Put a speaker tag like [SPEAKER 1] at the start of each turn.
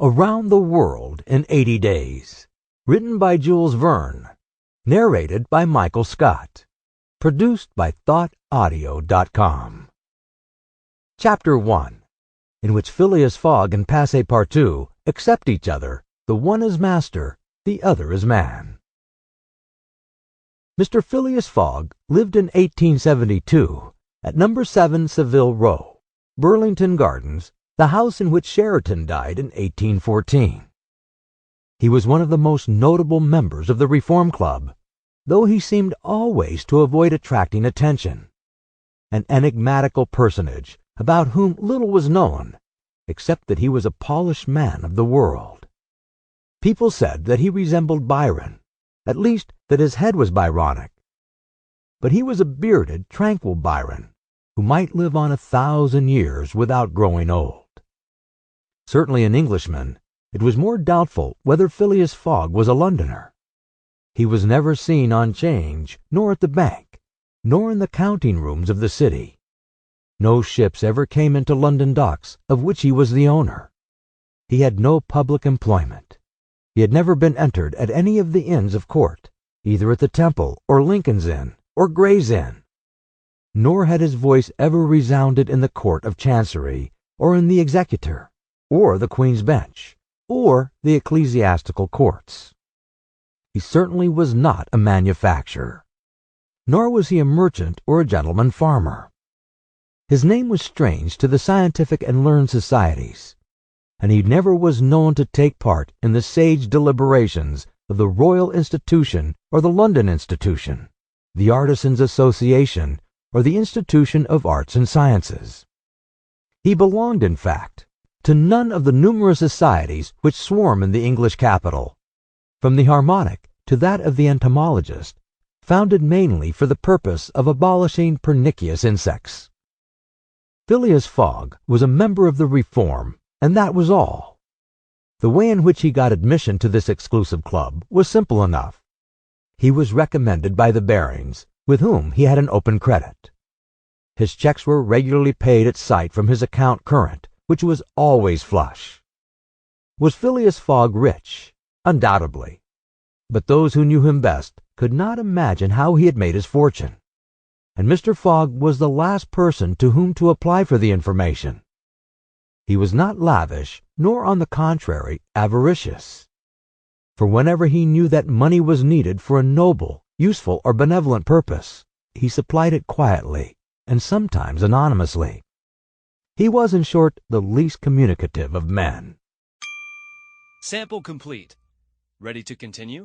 [SPEAKER 1] Around the World in 80 Days, written by Jules Verne, narrated by Michael Scott, produced by thoughtaudio.com. Chapter 1, in which Phileas Fogg and Passepartout accept each other, the one as master, the other as man. Mr. Phileas Fogg lived in 1872 at No. 7 Savile Row, Burlington Gardens, the house in which Sheraton died in 1814. He was one of the most notable members of the Reform Club, though he seemed always to avoid attracting attention. An enigmatical personage about whom little was known, except that he was a polished man of the world. People said that he resembled Byron, at least that his head was Byronic. But he was a bearded, tranquil Byron, who might live on 1,000 years without growing old. Certainly an Englishman, it was more doubtful whether Phileas Fogg was a Londoner. He was never seen on 'Change, nor at the bank, nor in the counting rooms of the city. No ships ever came into London docks of which he was the owner. He had no public employment. He had never been entered at any of the Inns of Court, either at the Temple or Lincoln's Inn or Gray's Inn. Nor had his voice ever resounded in the Court of Chancery, or in the Executor, or the Queen's Bench, or the ecclesiastical courts. He certainly was not a manufacturer, nor was he a merchant or a gentleman farmer. His name was strange to the scientific and learned societies, and he never was known to take part in the sage deliberations of the Royal Institution or the London Institution, the Artisans' Association, or the Institution of Arts and Sciences. He belonged, in fact, to none of the numerous societies which swarm in the English capital, from the Harmonic to that of the Entomologist, founded mainly for the purpose of abolishing pernicious insects. Phileas Fogg was a member of the Reform, and that was all. The way in which he got admission to this exclusive club was simple enough. He was recommended by the Barings, with whom he had an open credit. His checks were regularly paid at sight from his account current, which was always flush. Was Phileas Fogg rich? Undoubtedly. But those who knew him best could not imagine how he had made his fortune. And Mr. Fogg was the last person to whom to apply for the information. He was not lavish, nor on the contrary avaricious. For whenever he knew that money was needed for a noble, useful, or benevolent purpose, he supplied it quietly, and sometimes anonymously. He was, in short, the least communicative of men.
[SPEAKER 2] Sample complete. Ready to continue?